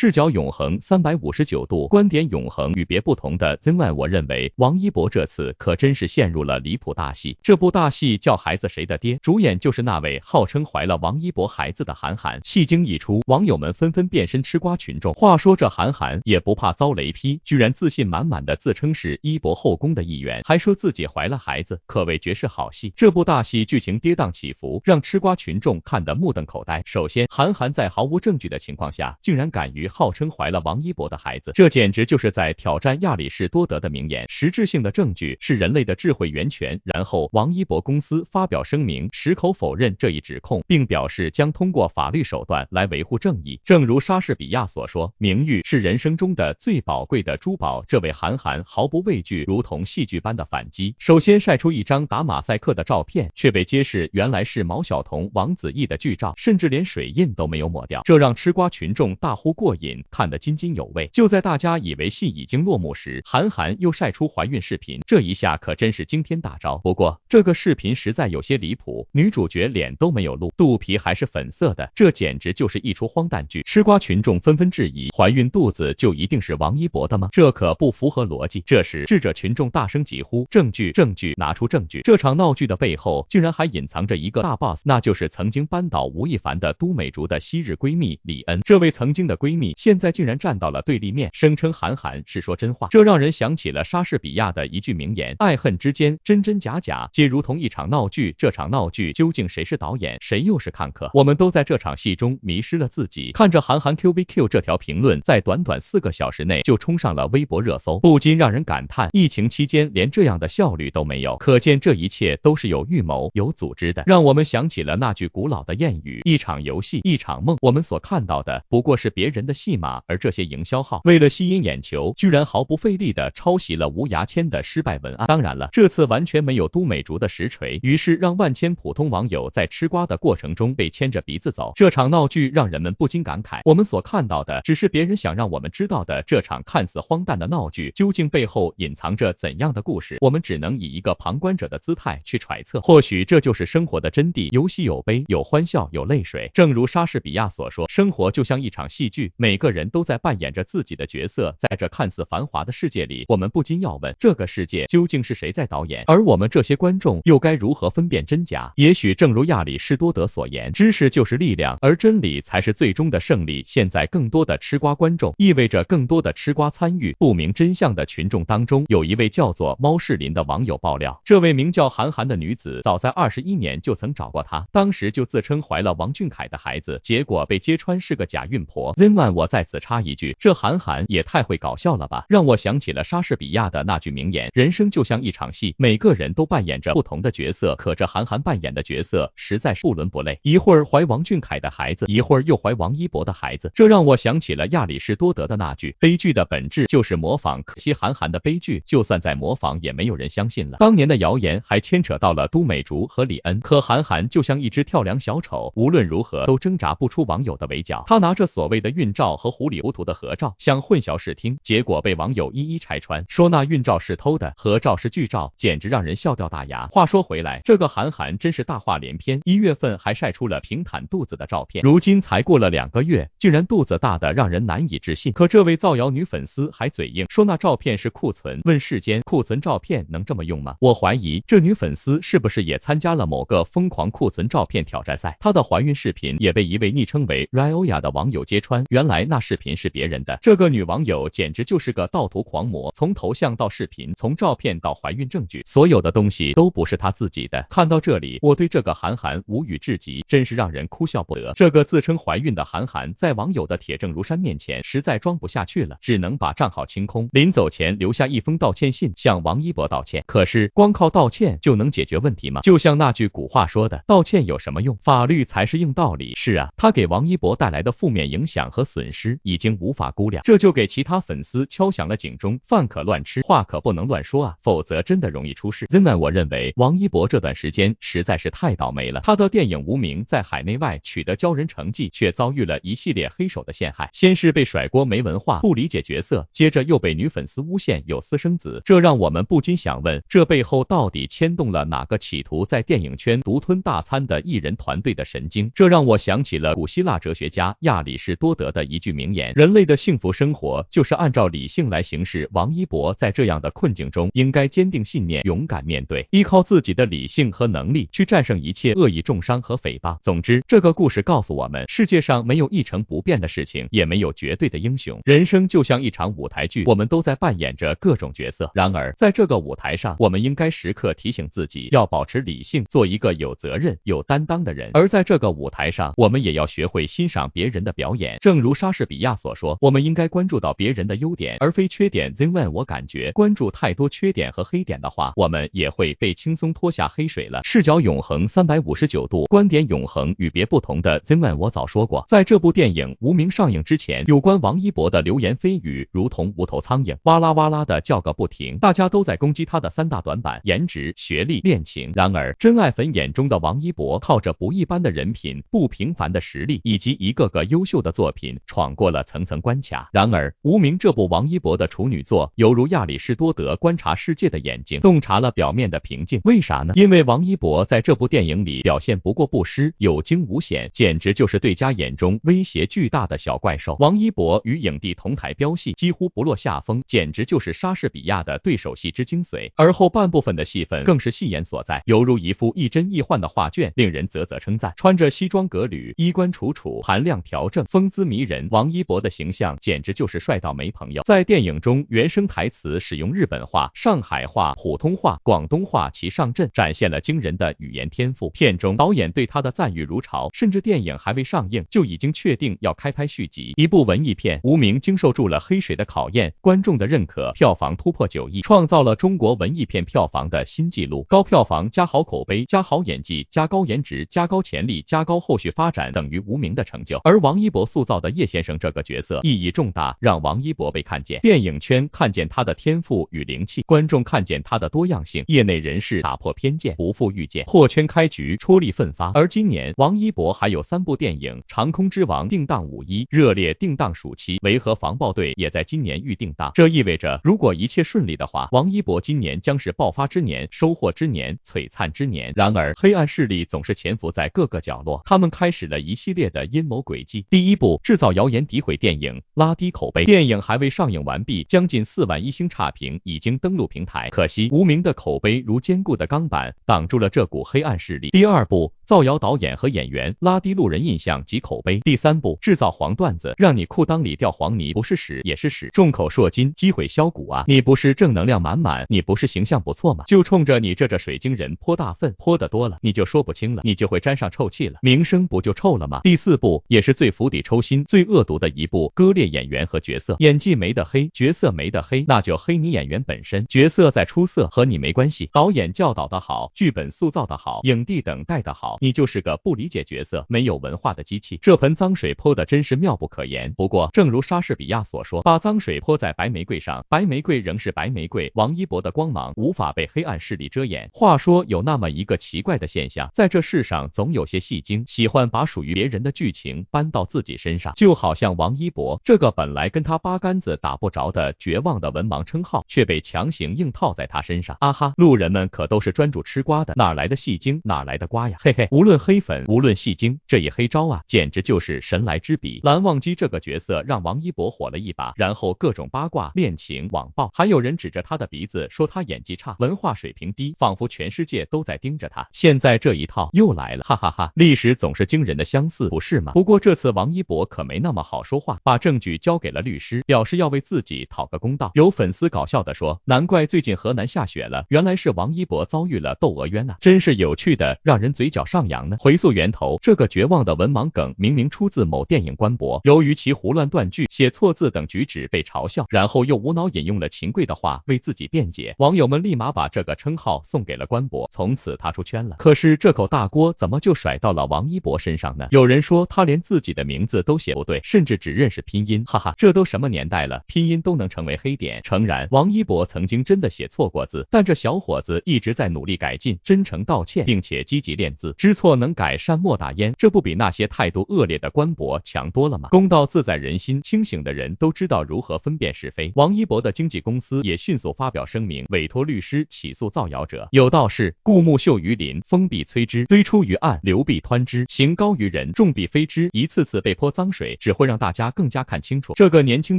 视角永恒359度，观点永恒，与别不同的。另外，我认为王一博这次可真是陷入了离谱大戏。这部大戏叫《孩子谁的爹》，主演就是那位号称怀了王一博孩子的韩寒。戏精一出，网友们纷纷变身吃瓜群众。话说这韩寒也不怕遭雷劈，居然自信满满的自称是一博后宫的一员，还说自己怀了孩子，可谓绝世好戏。这部大戏剧情跌宕起伏，让吃瓜群众看得目瞪口呆。首先，韩寒在毫无证据的情况下，竟然敢于号称怀了王一博的孩子，这简直就是在挑战亚里士多德的名言，实质性的证据是人类的智慧源泉。然后，王一博公司发表声明，矢口否认这一指控，并表示将通过法律手段来维护正义。正如莎士比亚所说，名誉是人生中的最宝贵的珠宝。这位韩寒毫不畏惧，如同戏剧般的反击。首先晒出一张打马赛克的照片，却被揭示原来是毛晓彤、王子异的剧照，甚至连水印都没有抹掉，这让吃瓜群众大呼过瘾，看得津津有味。就在大家以为戏已经落幕时，韩寒又晒出怀孕视频，这一下可真是惊天大招。不过这个视频实在有些离谱，女主角脸都没有露，肚皮还是粉色的，这简直就是一出荒诞剧。吃瓜群众纷纷质疑，怀孕肚子就一定是王一博的吗？这可不符合逻辑。这时智者群众大声疾呼，证据证据，拿出证据。这场闹剧的背后竟然还隐藏着一个大 boss， 那就是曾经扳倒吴亦凡的都美竹的昔日闺蜜李恩。这位曾经的闺蜜现在竟然站到了对立面，声称韩寒是说真话，这让人想起了莎士比亚的一句名言，爱恨之间真真假假皆如同一场闹剧，这场闹剧究竟谁是导演，谁又是看客？我们都在这场戏中迷失了自己。看着韩寒 QVQ 这条评论在短短4个小时内就冲上了微博热搜，不禁让人感叹，疫情期间连这样的效率都没有，可见这一切都是有预谋有组织的，让我们想起了那句古老的谚语，一场游戏一场梦。我们所看到的不过是别人的戏码，而这些营销号为了吸引眼球，居然毫不费力的抄袭了吴牙签的失败文案。当然了，这次完全没有都美竹的实锤，于是让万千普通网友在吃瓜的过程中被牵着鼻子走。这场闹剧让人们不禁感慨，我们所看到的只是别人想让我们知道的，这场看似荒诞的闹剧究竟背后隐藏着怎样的故事，我们只能以一个旁观者的姿态去揣测。或许这就是生活的真谛，有喜有悲，有欢笑有泪水。正如莎士比亚所说，生活就像一场戏剧，每个人都在扮演着自己的角色。在这看似繁华的世界里，我们不禁要问，这个世界究竟是谁在导演？而我们这些观众又该如何分辨真假？也许正如亚里士多德所言，知识就是力量，而真理才是最终的胜利。现在更多的吃瓜观众，意味着更多的吃瓜参与。不明真相的群众当中，有一位叫做猫士林的网友爆料，这位名叫韩寒的女子早在21年就曾找过他，当时就自称怀了王俊凯的孩子，结果被揭穿是个假孕婆。另外我在此插一句，这韩寒也太会搞笑了吧，让我想起了莎士比亚的那句名言，人生就像一场戏，每个人都扮演着不同的角色，可这韩寒扮演的角色实在是不伦不类，一会儿怀王俊凯的孩子，一会儿又怀王一博的孩子，这让我想起了亚里士多德的那句，悲剧的本质就是模仿，可惜韩寒的悲剧就算再模仿也没有人相信了。当年的谣言还牵扯到了都美竹和李恩，可韩寒就像一只跳梁小丑，无论如何都挣扎不出网友的围剿。他拿着所谓的孕照和糊里糊涂的合照想混淆视听，结果被网友一一拆穿，说那孕照是偷的，合照是剧照，简直让人笑掉大牙。话说回来，这个韩寒真是大话连篇，1月份还晒出了平坦肚子的照片，如今才过了2个月，竟然肚子大的让人难以置信。可这位造谣女粉丝还嘴硬，说那照片是库存，问世间库存照片能这么用吗？我怀疑这女粉丝是不是也参加了某个疯狂库存照片挑战赛？她的怀孕视频也被一位昵称为 Rioya 的网友揭穿，原来那视频是别人的。这个女网友简直就是个盗图狂魔，从头像到视频，从照片到怀孕证据，所有的东西都不是她自己的。看到这里，我对这个韩寒无语至极，真是让人哭笑不得。这个自称怀孕的韩寒在网友的铁证如山面前实在装不下去了，只能把账号清空，临走前留下一封道歉信向王一博道歉。可是光靠道歉就能解决问题吗？就像那句古话说的，道歉有什么用？法律才是硬道理。是啊，他给王一博带来的负面影响和损失已经无法估量，这就给其他粉丝敲响了警钟，饭可乱吃，话可不能乱说啊，否则真的容易出事。另外我认为王一博这段时间实在是太倒霉了，他的电影《无名》在海内外取得骄人成绩，却遭遇了一系列黑手的陷害，先是被甩锅没文化，不理解角色，接着又被女粉丝诬陷有私生子，这让我们不禁想问，这背后到底牵动了哪个企图在电影圈独吞大餐的艺人团队的神经？这让我想起了古希腊哲学家亚里士多德的一句名言：人类的幸福生活就是按照理性来行事。王一博在这样的困境中，应该坚定信念，勇敢面对，依靠自己的理性和能力去战胜一切恶意重伤和诽谤。总之，这个故事告诉我们，世界上没有一成不变的事情，也没有绝对的英雄。人生就像一场舞台剧，我们都在扮演着各种角色。然而，在这个舞台上，我们应该时刻提醒自己，要保持理性，做一个有责任、有担当的人。而在这个舞台上，我们也要学会欣赏别人的表演。正如莎士比亚所说，我们应该关注到别人的优点，而非缺点。我感觉关注太多缺点和黑点的话，我们也会被轻松拖下黑水了。视角永恒359度，观点永恒，与别不同的我早说过，在这部电影《无名》上映之前，有关王一博的流言蜚语如同无头苍蝇，哇啦哇啦的叫个不停，大家都在攻击他的3大短板：颜值、学历、恋情。然而，真爱粉眼中的王一博，靠着不一般的人品、不平凡的实力以及一个个优秀的作品，闯过了层层关卡。然而，《无名》这部王一博的处女作，犹如亚里士多德观察世界的眼睛，洞察了表面的平静。为啥呢？因为王一博在这部电影里表现不过不失，有惊无险，简直就是对家眼中威胁巨大的小怪兽。王一博与影帝同台飙戏，几乎不落下风，简直就是莎士比亚的对手戏之精髓。而后半部分的戏份更是戏眼所在，犹如一幅亦真亦幻的画卷，令人啧啧称赞。穿着西装革履，衣冠楚楚，含量调正，风姿迷人，王一博的形象简直就是帅到没朋友。在电影中，原声台词使用日本话、上海话、普通话、广东话齐上阵，展现了惊人的语言天赋。片中导演对他的赞誉如潮，甚至电影还未上映就已经确定要开拍续集。一部文艺片《无名》经受住了黑水的考验，观众的认可，票房突破9亿，创造了中国文艺片票房的新纪录。高票房加好口碑加好演技加高颜值加高潜力加高后续发展，等于《无名》的成就。而王一博塑造的叶先生这个角色意义重大，让王一博被看见，电影圈看见他的天赋与灵气，观众看见他的多样性，业内人士打破偏见，不负遇见，破圈开局，出力奋发。而今年王一博还有3部电影，《长空之王》定档5·1，热烈定档暑期，维和防暴队也在今年预定档。这意味着，如果一切顺利的话，王一博今年将是爆发之年、收获之年、璀璨之年。然而，黑暗势力总是潜伏在各个角落，他们开始了一系列的阴谋诡计。第一步，制造谣言诋毁电影，拉低口碑。电影还未上映完毕，将近4万1星差评已经登陆平台，可惜无名的口碑如坚固的钢板，挡住了这股黑暗势力。第二步，造谣导演和演员，拉低路人印象及口碑。第三步，制造黄段子，让你裤裆里掉黄泥，不是屎也是屎，众口铄金，击毁销骨啊！你不是正能量满满，你不是形象不错吗？就冲着你这水晶人泼大粪，泼得多了，你就说不清了，你就会沾上臭气了，名声不就臭了吗？第四步，也是最釜底抽薪、最恶毒的一步，割裂演员和角色，演技没得黑，角色没得黑，那就黑你演员本身，角色再出色和你没关系。导演教导的好，剧本塑造的好，影帝等待的好，你就是个不理解角色、没有文化的机器。这盆脏水泼的真是妙不可言。不过，正如莎士比亚所说，把脏水泼在白玫瑰上，白玫瑰仍是白玫瑰。王一博的光芒无法被黑暗势力遮掩。话说，有那么一个奇怪的现象，在这世上总有些戏精喜欢把属于别人的剧情搬到自己身上，就好像王一博这个本来跟他八竿子打不着的绝望的文盲称号，却被强行硬套在他身上。啊哈，路人们可都是专注吃瓜的，哪来的戏精，哪来的瓜呀？嘿嘿，无论黑粉，无论戏精，这一黑招啊，简直就是神来之笔。蓝忘机这个角色让王一博火了一把，然后各种八卦、恋情、网暴，还有人指着他的鼻子说他演技差，文化水平低，仿佛全世界都在盯着他。现在这一套又来了，哈哈哈！历史总是惊人的相似，不是吗？不过这次王一博可没那么好说话，把证据交给了律师，表示要为自己讨个公道。有粉丝搞笑的说，难怪最近河南下雪了，原来是王一博遭遇了窦娥冤啊，真是有趣的让人嘴角上扬呢。回溯源头，这个绝望的文盲梗明明出自某电影官博，由于其胡乱断句、写错字等举止被嘲笑，然后又无脑引用了秦桧的话为自己辩解，网友们立马把这个称号送给了官博，从此他出圈了。可是这口大锅怎么就甩到了王一博身上呢？有人说他连自己的名字都写不对，甚至只认识拼音，哈哈，这都什么年代了，拼音都能成为黑点。诚然，王一博曾经真的写错过字，但这小伙子一直在努力改进，真诚道歉，并且积极练字，知错能改善莫大焉，这不比那些态度恶劣的官博强多了吗？公道自在人心，清醒的人都知道如何分辨是非。王一博的经纪公司也迅速发表声明，委托律师起诉造谣者。有道是，故木秀于林，风必摧之；堆出于岸，流必湍之；行高于人，众必非之。一次次被泼脏水，嘴，只会让大家更加看清楚，这个年轻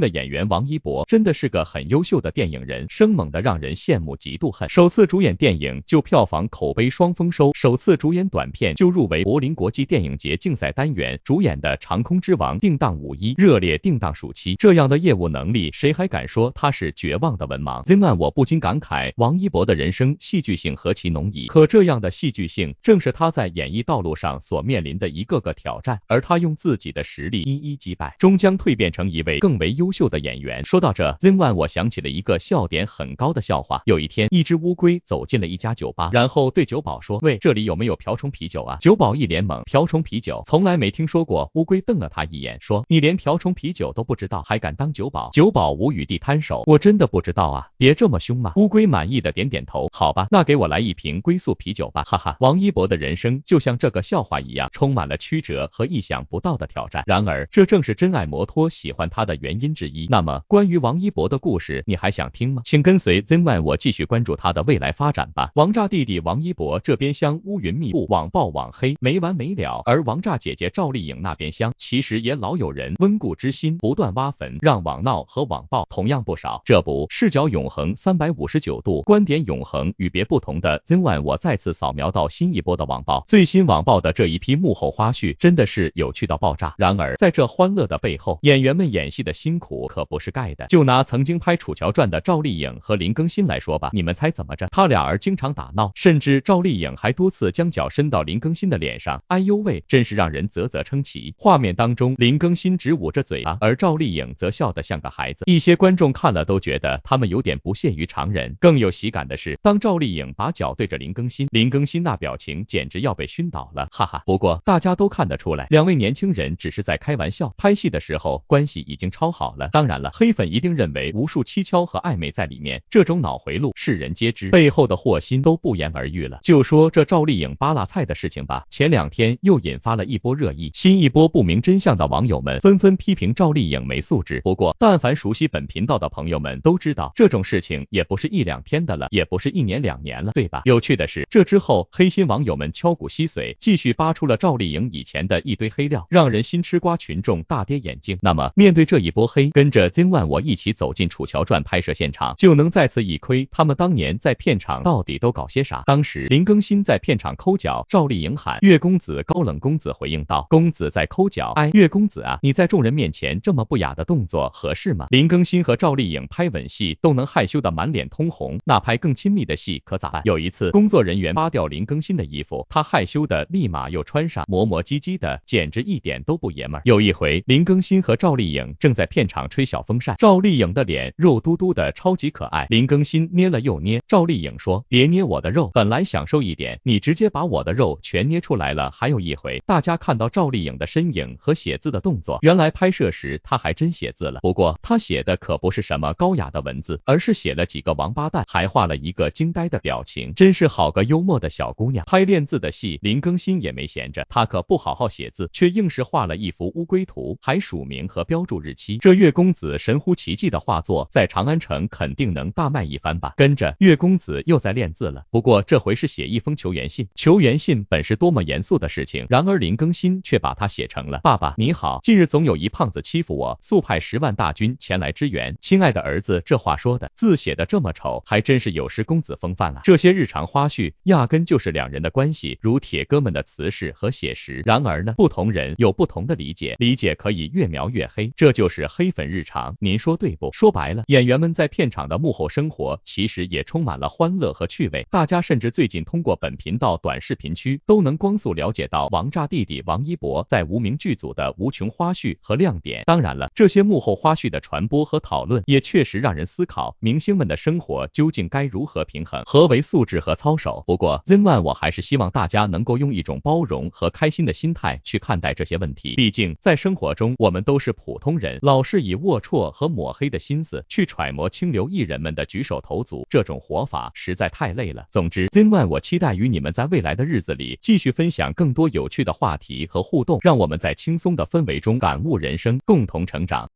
的演员王一博真的是个很优秀的电影人，生猛的让人羡慕嫉妒恨。首次主演电影就票房口碑双丰收，首次主演短片就入围柏林国际电影节竞赛单元，主演的《长空之王》定档5·1，热烈定档暑期，这样的业务能力，谁还敢说他是绝望的文盲？ZEN我不禁感慨，王一博的人生戏剧性何其浓矣。可这样的戏剧性，正是他在演艺道路上所面临的一个个挑战，而他用自己的实力一一击败，终将蜕变成一位更为优秀的演员。说到这，ZEN我想起了一个笑点很高的笑话。有一天，一只乌龟走进了一家酒吧，然后对酒保说：“喂，这里有没有瓢虫啤酒啊？”酒保一脸懵，瓢虫啤酒从来没听说过。乌龟瞪了他一眼，说：“你连瓢虫啤酒都不知道，还敢当酒保？”酒保无语地摊手：“我真的不知道啊，别这么凶嘛。”乌龟满意的点点头：“好吧，那给我来一瓶龟速啤酒吧。”哈哈，王一博的人生就像这个笑话一样，充满了曲折和意想不到的挑战。然而，这正是真爱摩托喜欢他的原因之一。那么，关于王一博的故事，你还想听吗？请跟随ZEN我继续关注他的未来发展吧。王炸弟弟王一博这边厢乌云密布，网暴网黑没完没了，而王炸姐姐赵丽颖那边厢其实也老有人温故知新，不断挖坟，让网闹和网暴同样不少。这不，视角永恒359度，观点永恒，与别不同的ZEN我再次扫描到新一波的网暴。最新网暴的这一批幕后花絮真的是有趣到爆炸。然而，在这欢乐的背后，演员们演戏的辛苦可不是盖的。就拿曾经拍《楚乔传》的赵丽颖和林更新来说吧，你们猜怎么着？他俩儿经常打闹，甚至赵丽颖还多次将脚伸到林更新的脸上。哎呦喂，真是让人啧啧称奇。画面当中，林更新只捂着嘴巴，而赵丽颖则笑得像个孩子。一些观众看了都觉得他们有点不屑于常人。更有喜感的是，当赵丽颖把脚对着林更新，林更新那表情简直要被熏倒了，哈哈。不过大家都看得出来，两位年轻人只是在开玩笑，拍戏的时候关系已经超好了。当然了，黑粉一定认为无数蹊跷和暧昧在里面，这种脑回路世人皆知，背后的祸心都不言而喻了。就说这赵丽颖扒拉菜的事情吧，前2天又引发了一波热议，新一波不明真相的网友们纷纷批评赵丽颖没素质。不过，但凡熟悉本频道的朋友们都知道，这种事情也不是1、2天的了，也不是1年2年了，对吧？有趣的是，这之后黑心网友们敲骨吸髓，继续扒出了赵丽颖以前的一堆黑料，让人新吃瓜群众大跌眼镜。那么，面对这一波黑，跟着ZEN我一起走进《楚乔传》拍摄现场，就能再次一窥他们当年在片场到底都搞些啥。当时林更新在片场抠脚，赵丽颖喊岳公子，高冷公子回应道：“公子在抠脚，哎，岳公子啊，你在众人面前这么不雅的动作合适吗？”林更新和赵丽颖拍吻戏都能害羞的满脸通红，那拍更亲密的戏可咋办？有一次，工作人员扒掉林更新的衣服，他害羞的立马又穿上，磨磨唧唧的，简直一点都不爷们儿。有一回，林更新和赵丽颖正在片场吹小风扇，赵丽颖的脸肉嘟嘟的，超级可爱。林更新捏了又捏，赵丽颖说：“别捏我的肉，本来想瘦一点，你直接把我的肉全捏出来了。”还有一回，大家看到赵丽颖的身影和写字的动作，原来拍摄时她还真写字了。不过她写的可不是什么高雅的文字，而是写了几个王八蛋，还画了一个惊呆的表情，真是好个幽默的小姑娘。拍练字的戏，林更新也没闲着，他可不好好写字，却硬是画了一幅乌龟图，还署名和标注日期。这岳公子神乎其技的画作，在长安城肯定能大卖一番吧。跟着岳公子又在练字了，不过这回是写一封求援信。求援信本是多么严肃的事情，然而林更新却把它写成了：“爸爸你好，近日总有一胖子欺负我，速派10万大军前来支援。亲爱的儿子。”这话说的，字写的这么丑，还真是有失公子风范啊。这些日常花絮压根就是两人的关系，如铁哥们的辞世和写实。然而呢，不同人有不同的理解，理解可以越描越黑，这就是黑粉日常，您说对不？说白了，演员们在片场的幕后生活其实也充满了欢乐和趣味，大家甚至最近通过本频道短视频区都能光速了解到王炸弟弟王一博在无名剧组的无穷花絮和亮点。当然了，这些幕后花絮的传播和讨论也确实让人思考，明星们的生活究竟该如何平衡，何为素质和操守。不过ZEN我还是希望大家能够用一种包容和开心的心态去看待这些问题，毕竟在生活中我们都是普通人，老是以龌龊和抹黑的心思去揣摩清流艺人们的举手投足，这种活法实在太累了。总之ZEN我期待与你们在未来的日子里继续分享更多有趣的话题和互动，让我们在轻松的氛围中感悟人生，共同成长。